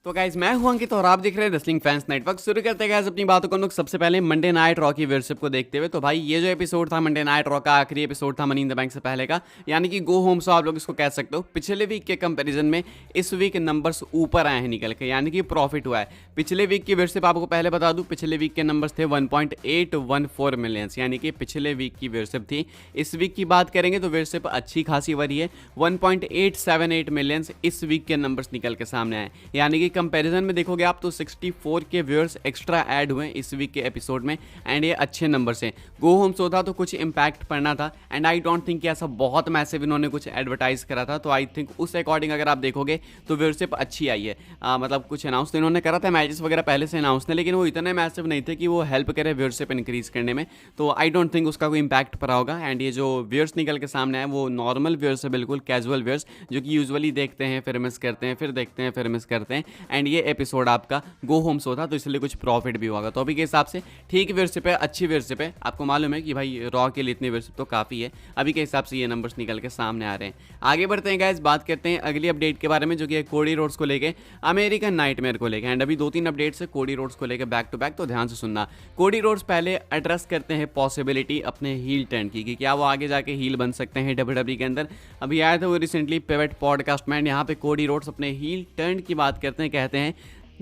तो गाइज मैं हूं अंकित और आप देख रहे हैं रेसलिंग फैंस नेटवर्क। शुरू करते हैं गाइज अपनी बातों को हम लोग सबसे पहले मंडे नाइट रॉ की व्यूअरशिप को देखते हुए। तो भाई ये जो एपिसोड था मंडे नाइट रॉ का आखिरी एपिसोड था मनी इन द बैंक से पहले का, यानी कि गो होम सो आप लोग इसको कह सकते हो। पिछले वीक के कंपैरिजन में इस वीक नंबर्स ऊपर आए हैं निकल के, यानी कि प्रॉफिट हुआ है। पिछले वीक की व्यूअरशिप आपको पहले बता दूं, पिछले वीक के नंबर्स थे 1.814 मिलियंस, यानी कि पिछले वीक की व्यूअरशिप थी। इस वीक की बात करेंगे तो व्यूअरशिप अच्छी खासी बढ़ी है, 1.878 मिलियंस इस वीक के नंबर्स निकल के सामने आए, यानी कि कंपैरिजन में देखोगे आप तो 64 के व्यूअर्स एक्स्ट्रा ऐड हुए इस वीक के एपिसोड में, एंड ये अच्छे नंबर से। गो होम सो था तो कुछ इंपैक्ट पड़ना था, एंड आई डोंट थिंक कि ऐसा बहुत मैसिव इन्होंने कुछ एडवर्टाइज करा था। तो आई थिंक उस अकॉर्डिंग अगर आप देखोगे तो व्यूअरशिप अच्छी आई है। मतलब कुछ अनाउंस तो इन्होंने करा था, मैचेस वगैरह पहले से अनाउंस थे, लेकिन वो इतने मैसिव नहीं थे कि वो हेल्प करे व्यूअरशिप इंक्रीज करने में। तो आई डोंट थिंक उसका कोई इंपैक्ट पड़ा होगा। एंड ये जो व्यूअर्स निकल के सामने आए वो नॉर्मल व्यूअर्स है, बिल्कुल कैजुअल व्यूअर्स, जो कि यूजुअली देखते हैं फिर मिस करते हैं, फिर देखते हैं फिर मिस करते हैं। एंड ये एपिसोड आपका गो होम सो था तो इसलिए कुछ प्रॉफिट भी होगा। तो अभी के हिसाब से ठीक व्यूअरशिप है, अच्छी व्यूअरशिप है। आपको मालूम है कि भाई रॉ के लिए इतनी व्यूअरशिप तो काफ़ी है। अभी के हिसाब से ये नंबर्स निकल के सामने आ रहे हैं। आगे बढ़ते हैं गाइस, बात करते हैं अगली अपडेट के बारे में, जो कि है कोडी रोड्स को लेके, अमेरिकन नाइटमेयर को लेके। एंड अभी 2-3 अपडेट्स है कोडी रोड्स को लेके बैक टू बैक, तो ध्यान से सुनना। कोडी रोड्स पहले एड्रेस करते हैं पॉसिबिलिटी अपने हील टर्न की, कि क्या वो आगे जाके हील बन सकते हैं डब्ल्यूडब्ल्यूई के अंदर। अभी आया था वो रिसेंटली पिवट पॉडकास्ट में, यहाँ पे कोडी रोड्स अपने हील टर्न की बात करते हैं, कहते हैं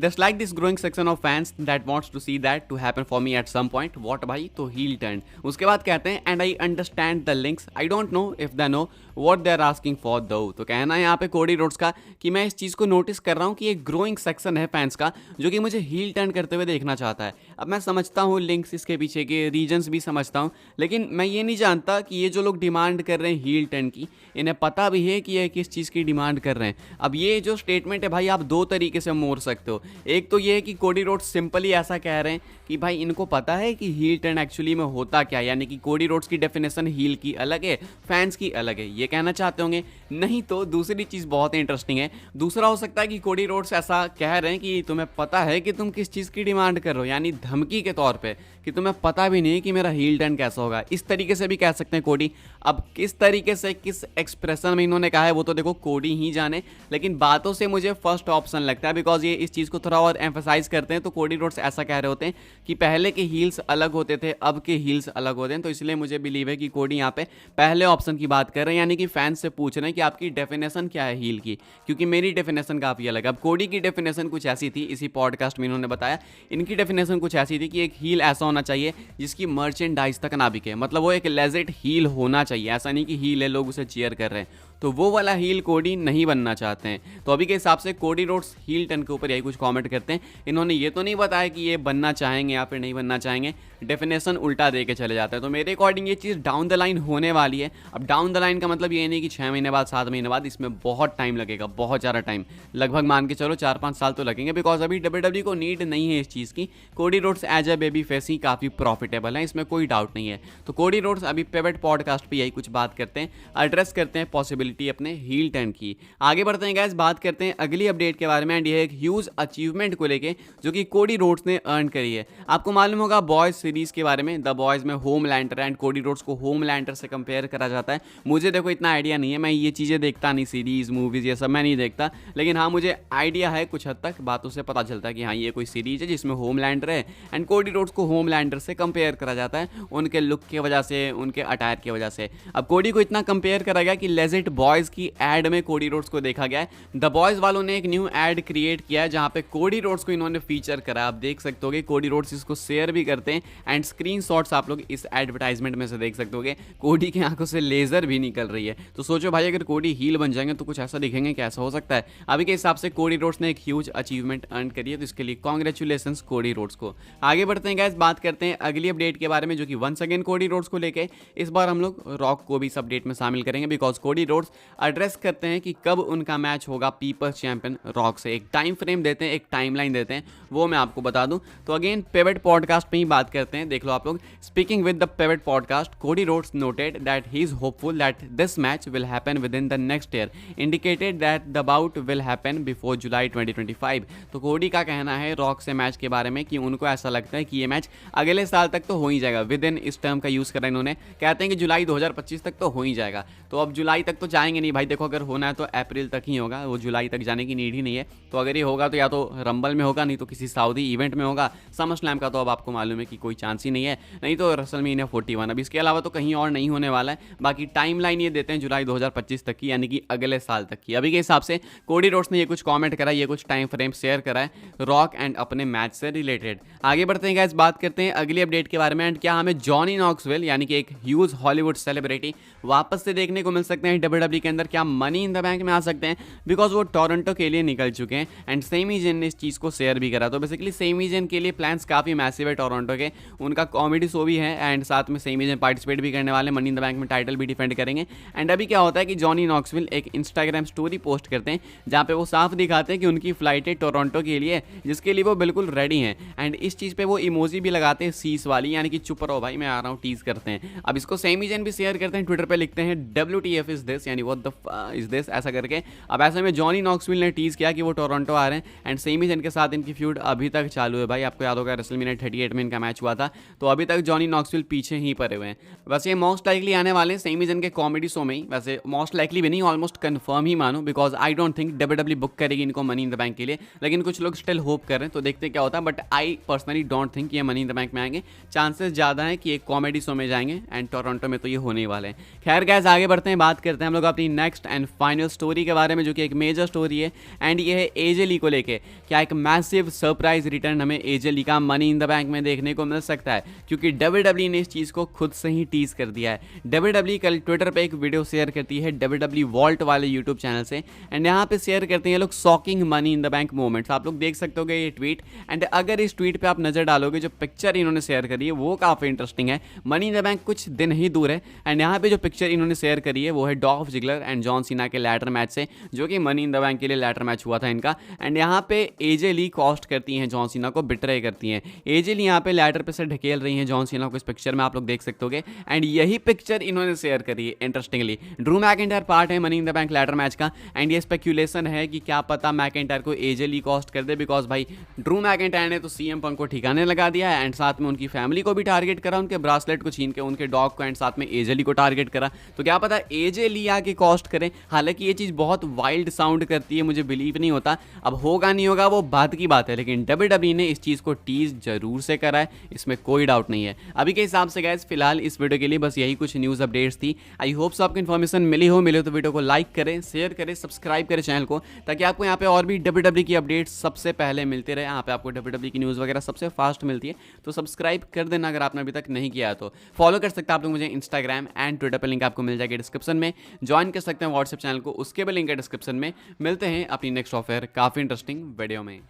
There's like this growing section of fans that wants to see that to happen for me at some point. What भाई, तो heel turn। उसके बाद कहते हैं and I understand the links. I don't know if they know what they're asking for though। तो कहना है यहाँ पे कोडी रोड्स का कि मैं इस चीज़ को नोटिस कर रहा हूँ कि एक ग्रोइंग सेक्शन है फैंस का जो कि मुझे हील टर्न करते हुए देखना चाहता है। अब मैं समझता हूँ लिंक्स, इसके पीछे के रीजन्स भी समझता हूँ, लेकिन मैं ये नहीं जानता कि ये जो लोग डिमांड कर रहे हैं हील टर्न की, इन्हें पता भी है कि ये किस चीज़ की डिमांड कर रहे हैं। अब ये जो स्टेटमेंट है भाई, आप दो तरीके से मोड़ सकते हो। एक तो ये है कि कोडी रोड्स सिंपली ऐसा कह रहे हैं कि भाई इनको पता है कि हील टर्न एक्चुअली में होता क्या है, यानी कि कोडी रोड्स की डेफिनेशन हील की अलग है, फैंस की अलग है, ये कहना चाहते होंगे। नहीं तो दूसरी चीज़ बहुत इंटरेस्टिंग है, दूसरा हो सकता है कि कोडी रोड्स ऐसा कह रहे हैं कि तुम्हें पता है कि तुम किस चीज़ की डिमांड कर रहे हो, यानी धमकी के तौर पे कि तुम्हें पता भी नहीं कि मेरा हील टर्न कैसा होगा। इस तरीके से भी कह सकते हैं कोडी। अब किस तरीके से, किस एक्सप्रेशन में इन्होंने कहा है वो तो देखो कोडी ही जाने, लेकिन बातों से मुझे फर्स्ट ऑप्शन लगता है, बिकॉज ये इस चीज़ को थोड़ा और एम्फसाइज करते हैं। तो कोडी रोड्स ऐसा कह रहे होते हैं कि पहले के हील्स अलग होते थे, अब के हील्स अलग होते हैं। तो इसलिए मुझे बिलीव है कि कोडी यहाँ पे पहले ऑप्शन की बात कर रहे हैं, यानी कि फैंस से पूछ रहे हैं कि आपकी डेफिनेशन क्या है हील की, क्योंकि मेरी डेफिनेशन काफ़ी अलग है। अब कोडी की डेफिनेशन कुछ ऐसी थी, इसी पॉडकास्ट में इन्होंने बताया, इनकी डेफिनेशन कुछ ऐसी थी कि एक हील ऐसा होना चाहिए जिसकी मर्चेंडाइज तक ना बिके, मतलब वो एक लेजिट हील होना चाहिए, ऐसा नहीं कि हील है लोग उसे चीयर कर रहे हैं। तो वो वाला हील कोडी नहीं बनना चाहते हैं। तो अभी के हिसाब से कोडी रोड्स हील टर्न के ऊपर यही कुछ कमेंट करते हैं। इन्होंने ये तो नहीं बताया कि ये बनना चाहेंगे या फिर नहीं बनना चाहेंगे, डेफिनेशन उल्टा दे के चले जाते हैं। तो मेरे अकॉर्डिंग ये चीज़ डाउन द लाइन होने वाली है। अब डाउन द लाइन का मतलब ये नहीं कि 6 महीने बाद, 7 महीने बाद, इसमें बहुत टाइम लगेगा, बहुत ज़्यादा टाइम, लगभग मान के चलो 4-5 साल तो लगेंगे, बिकॉज अभी डब्ल्यूडब्ल्यूई को नीड नहीं है इस चीज़ की। Cody Rhodes as a baby face ही काफ़ी प्रॉफिटेबल है, इसमें कोई डाउट नहीं है। तो कोडी रोड्स अभी पिवट पॉडकास्ट पर यही कुछ बात करते हैं, एड्रेस करते हैं पॉसिबिलिटी अपने हील टर्न की। आगे बढ़ते हैं गाइस, बात करते हैं अगली अपडेट के बारे में, एंड ये एक ह्यूज अचीवमेंट को लेके जो कि कोडी रोड्स ने अर्न करी है। आपको मालूम होगा बॉयज सीरीज के बारे में, द बॉयज में होमलैंडर, एंड कोडी रोड्स को होमलैंडर से कंपेयर करा जाता है। मुझे देखो इतना आइडिया नहीं है, मैं ये चीज़ें देखता नहीं, सीरीज मूवीज ये सब मैं नहीं देखता, लेकिन हाँ मुझे आइडिया है कुछ हद तक, बातों से पता चलता है कि हाँ ये कोई सीरीज है जिसमें होमलैंडर है, एंड कोडी रोड्स को होमलैंडर से कंपेयर करा जाता है उनके लुक की वजह से, उनके अटायर की वजह से। अब कोडी को इतना कंपेयर करा गया कि लेजिट बॉयज की एड में कोडी रोड्स को देखा गया है। द बॉयज वालों ने एक न्यू एड क्रिएट किया है जहां पे कोडी रोड्स को इन्होंने फीचर करा। आप देख सकते होगे कोडी रोड्स इसको शेयर भी करते हैं, एंड स्क्रीनशॉट्स आप लोग इस एडवर्टाइजमेंट में से देख सकते होगे। कोडी की आंखों से लेजर भी निकल रही है। तो सोचो भाई अगर कोडी हील बन जाएंगे तो कुछ ऐसा दिखेंगे, कैसा हो सकता है। अभी के हिसाब से कोडी रोड्स ने एक ह्यूज अचीवमेंट अर्न करी है, तो इसके लिए कांग्रेचुलेशंस कोडी रोड्स को। आगे बढ़ते हैं गाइस, बात करते हैं अगली अपडेट के बारे में, जो कि वंस अगेन कोडी रोड्स को लेके इस बार हम लोग रॉक को भी इस अपडेट में शामिल करेंगे, बिकॉज कोडी रोड्स एड्रेस करते हैं कि कब उनका मैच होगा पीपल्स चैंपियन रॉक से। एक टाइम फ्रेम देते हैं, एक टाइमलाइन देते हैं, वो मैं आपको बता दूं। तो अगेन पिवट पॉडकास्ट में ही बात करते करते हैं, देख लो आप लोग। Speaking with the Pivot podcast, Cody Rhodes noted that he is hopeful that this match will happen within the next year, indicated that the bout will happen before July 2025। तो कोडी का कहना है रॉक से match के बारे में कि उनको ऐसा लगता है कि ये मैच अगले साल तक तो हो ही जाएगा। विद इन इस टर्म का यूज़ करा इन्होंने, कहते हैं कि जुलाई 2025 तक तो हो ही जाएगा। तो अब जुलाई तक तो जाएंगे नहीं भाई, देखो अगर होना है तो अप्रैल तक ही होगा, वो जुलाई तक जाने की नीड ही नहीं है। तो अगर ये होगा तो या तो रंबल में होगा, नहीं तो किसी सऊदी इवेंट में होगा। समर स्लैम का तो अब आपको मालूम है कि कोई चांस ही नहीं है, नहीं तो रेसलमेनिया 41। अब इसके अलावा तो कहीं और नहीं होने वाला है। बाकी टाइम लाइन ये देते हैं जुलाई 2025 तक की, यानी कि अगले साल तक की। अभी के हिसाब से कोडी रोड्स ने ये कुछ कॉमेंट करा, ये कुछ टाइम फ्रेम शेयर करा है रॉक एंड अपने मैच से रिलेटेड। आगे बढ़ते हैं गाइस, बात करते हैं अगली अपडेट के बारे में। एंड क्या हमें जॉनी नॉक्सविल यानी कि एक ह्यूज हॉलीवुड सेलिब्रिटी वापस से देखने को मिल सकते हैं WWE के अंदर? क्या मनी इन द बैंक में आ सकते हैं? बिकॉज वो टोरंटो के लिए निकल चुके हैं एंड सेमी जेन ने इस चीज़ को शेयर भी करा। तो बेसिकली सेमी जेन के लिए प्लान्स काफ़ी मैसिव है टोरंटो के, उनका कॉमेडी शो भी है एंड साथ में सेमी जेन पार्टिसिपेट भी करने वाले, मनी इन द बैंक में टाइटल भी डिफेंड करेंगे। एंड अभी क्या होता है कि जॉनी नॉक्सविल एक इंस्टाग्राम स्टोरी पोस्ट करते हैं जहाँ पे वो साफ दिखाते हैं कि उनकी फ्लाइट है टोरंटो के लिए, जिसके लिए वो बिल्कुल रेडी हैं। एंड इस चीज़ पे वो इमोजी भी लगाते हैं सीस वाली, यानी कि चुप रहो भाई मैं आ रहा हूँ, टीज करते हैं। अब इसको सेमी जेन भी शेयर करते हैं, ट्विटर पे लिखते हैं WTF इज दिस, यानी व्हाट द इज दिस, ऐसा करके। अब ऐसे में जॉनी नॉक्सविल ने टीज किया कि वो टोरंटो आ रहे हैं एंड सेमी जेन के साथ इनकी फ्यूड अभी तक चालू है भाई। आपको याद होगा रेसलमेनिया 38 में इनका मैच हुआ था, तो अभी तक जॉनी नॉक्सविल पीछे ही पड़े हुए हैं। वैसे ये मोस्ट लाइकली आने वाले सेमी जेन के कॉमेडी शो में ही, वैसे मोस्ट लाइकली भी नहीं, ऑलमोस्ट कंफर्म ही मानो, because I don't think WWE book करेगी इनको मनी इन द बैंक के लिए, लेकिन कुछ लोग स्टिल होप कर रहे हैं, तो देखते क्या होता है। But I personally don't think ये मनी इन द बैंक में आएंगे, चांसेस ज़्यादा है कि एक कॉमेडी शो में जाएंगे एंड टोरंटो में तो ये होने ही वाले हैं। खैर गाइस आगे बढ़ते हैं, बात करते हैं हम लोग अपनी नेक्स्ट एंड फाइनल स्टोरी के बारे में, जो कि एक मेजर स्टोरी है एंड ये है AJ ली को लेके। क्या एक मैसिव सरप्राइज रिटर्न हमें AJ ली का मनी इन द बैंक में देखने को मिल सकता है? क्योंकि WWE ने इस चीज़ को खुद से ही टीज कर दिया है। WWE कल ट्विटर पे एक वीडियो शेयर करती है WWE वॉल्ट वाले यूट्यूब चैनल से, एंड यहाँ पे शेयर करते हैं लोग shocking money in the bank moments. आप लोग देख सकते हो ये ट्वीट, एंड अगर इस ट्वीट पे आप नजर डालोगे, जो पिक्चर इन्होंने शेयर करी है वो काफ़ी इंटरेस्टिंग है। मनी इन द बैंक कुछ दिन ही दूर है एंड यहाँ पे जो पिक्चर इन्होंने शेयर करी है वो है Dolph Ziggler and John Cena के लैडर मैच से, जो कि मनी इन द बैंक के लिए लैडर मैच हुआ था इनका। एंड यहाँ पे AJ ली कॉस्ट करती हैं जॉन सीना को, बिट्रे करती हैं। AJ ली यहाँ पे लैडर पे से ढकेल रही हैं जॉन सीना को, इस पिक्चर में आप लोग देख सकते होगे। एंड यही पिक्चर इन्होंने शेयर करी है इंटरेस्टिंगली। ड्रू मैकिंटायर पार्ट है money in the bank ladder match का एंड ये स्पेक्यूलेशन है कि क्या पता मैकिंटायर को AJ ली कॉस्ट कर दे, बिकॉज भाई ड्रू मैकिंटायर ने तो CM पंक को ठिकाने लगा दिया है एंड साथ में उनकी फैमिली को भी टारगेट करा, उनके ब्रासलेट को छीन के, उनके डॉग को, एंड साथ में AJ ली को टारगेट करा। तो क्या पता AJ ली आके कॉस्ट करें। हालांकि ये चीज़ बहुत वाइल्ड साउंड करती है, मुझे बिलीव नहीं होता। अब होगा नहीं होगा वो बात की बात है, लेकिन WWE ने इस चीज़ को टीज जरूर से करा है, इसमें कोई डाउट नहीं है। अभी के हिसाब से गाइस फिलहाल इस वीडियो के लिए बस यही कुछ न्यूज़ अपडेट्स थी। आई होप सो आपको इन्फॉर्मेशन मिली हो तो वीडियो को लाइक करें, शेयर करें, सब्सक्राइब करें चैनल को, ताकि आपको यहाँ पे और भी WWE की अपडेट्स सबसे पहले मिलते रहे। यहाँ पे आपको WWE की न्यूज़ वगैरह सबसे फास्ट मिलती है, तो सब्सक्राइब कर देना अगर आपने अभी तक नहीं किया है। तो फॉलो कर सकते हैं आप लोग मुझे इंस्टाग्राम एंड ट्विटर पर, लिंक आपको मिल जाएगी डिस्क्रिप्शन में। ज्वाइन कर सकते हैं व्हाट्सएप चैनल को, उसके भी लिंक है डिस्क्रिप्शन में। मिलते हैं अपनी नेक्स्ट ऑफर काफ़ी इंटरेस्टिंग वीडियो में।